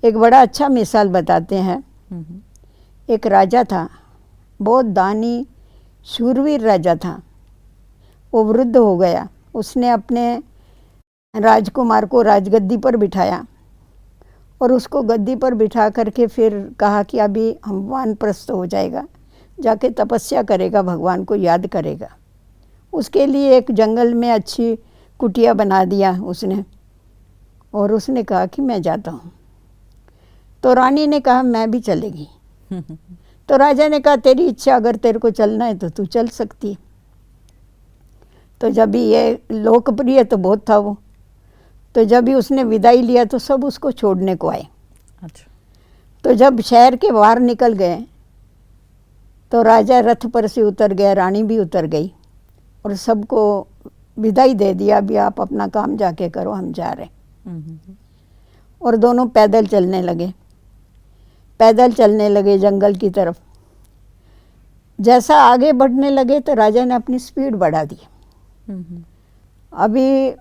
एक बड़ा अच्छा मिसाल बताते हैं। एक राजा था, बहुत दानी शूरवीर राजा था। वो वृद्ध हो गया। उसने अपने राजकुमार को राजगद्दी पर बिठाया और उसको गद्दी पर बिठा करके फिर कहा कि अभी हम वानप्रस्थ हो जाएगा, जाके तपस्या करेगा, भगवान को याद करेगा। उसके लिए एक जंगल में अच्छी कुटिया बना दिया उसने, और उसने कहा कि मैं जाता हूँ। तो रानी ने कहा मैं भी चलेगी। तो राजा ने कहा तेरी इच्छा, अगर तेरे को चलना है तो तू चल सकती है। तो जब भी ये लोकप्रिय तो बहुत था वो, तो जब भी उसने विदाई लिया तो सब उसको छोड़ने को आए। अच्छा। तो जब शहर के बाहर निकल गए तो राजा रथ पर से उतर गया, रानी भी उतर गई और सबको विदाई दे दिया, अभी आप अपना काम जाके करो, हम जा रहे। और दोनों पैदल चलने लगे, पैदल चलने लगे जंगल की तरफ। जैसा आगे बढ़ने लगे तो राजा ने अपनी स्पीड बढ़ा दी। अभी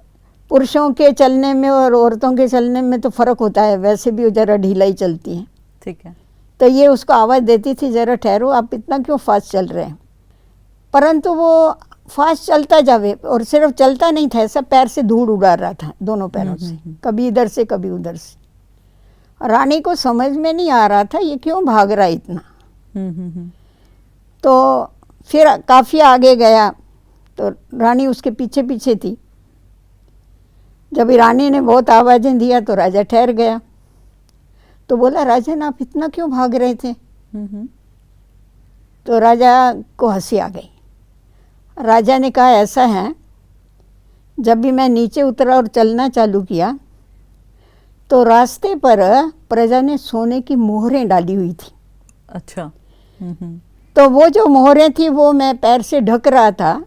पुरुषों के चलने में और औरतों के चलने में तो फ़र्क होता है, वैसे भी ज़रा ढीला ही चलती हैं। ठीक है। तो ये उसको आवाज़ देती थी, ज़रा ठहरो, आप इतना क्यों फास्ट चल रहे हैं। परंतु वो फास्ट चलता जावे, और सिर्फ चलता नहीं था, ऐसा पैर से धूल उड़ा रहा था दोनों पैरों से, कभी इधर से कभी उधर से। रानी को समझ में नहीं आ रहा था ये क्यों भाग रहा है इतना। तो फिर काफ़ी आगे गया तो रानी उसके पीछे पीछे थी। जब रानी ने बहुत आवाज़ें दिया तो राजा ठहर गया। तो बोला राजन आप इतना क्यों भाग रहे थे। तो राजा को हंसी आ गई। राजा ने कहा ऐसा है, जब भी मैं नीचे उतरा और चलना चालू किया तो रास्ते पर प्रजा ने सोने की मोहरें डाली हुई थी। अच्छा। तो वो जो मोहरें थी वो मैं पैर से ढक रहा था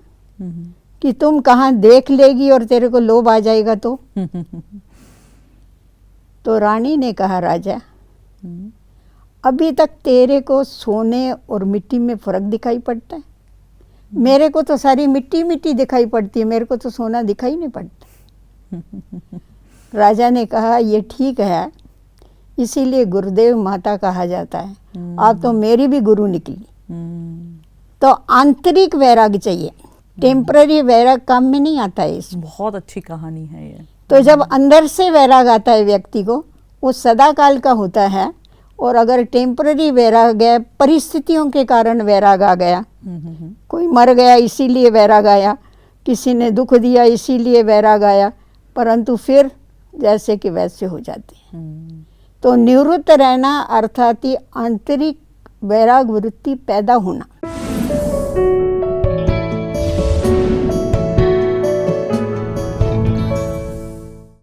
कि तुम कहाँ देख लेगी और तेरे को लोभ आ जाएगा तो। तो रानी ने कहा राजा अभी तक तेरे को सोने और मिट्टी में फ़र्क दिखाई पड़ता है, मेरे को तो सारी मिट्टी मिट्टी दिखाई पड़ती है, मेरे को तो सोना दिखाई नहीं पड़ता। राजा ने कहा ये ठीक है, इसीलिए गुरुदेव माता कहा जाता है, आप तो मेरी भी गुरु निकली। तो आंतरिक वैराग्य चाहिए, टेम्पररी वैराग काम में नहीं आता है इसमें। बहुत अच्छी कहानी है ये। तो जब अंदर से वैराग आता है व्यक्ति को, वो सदा काल का होता है। और अगर टेम्पररी वैराग है, परिस्थितियों के कारण वैराग आ गया, कोई मर गया इसीलिए वैराग आया, किसी ने दुख दिया इसीलिए वैराग आया, परंतु फिर जैसे कि वैसे हो जाते हैं। तो निवृत्त रहना अर्थात आंतरिक वैराग वृत्ति पैदा होना।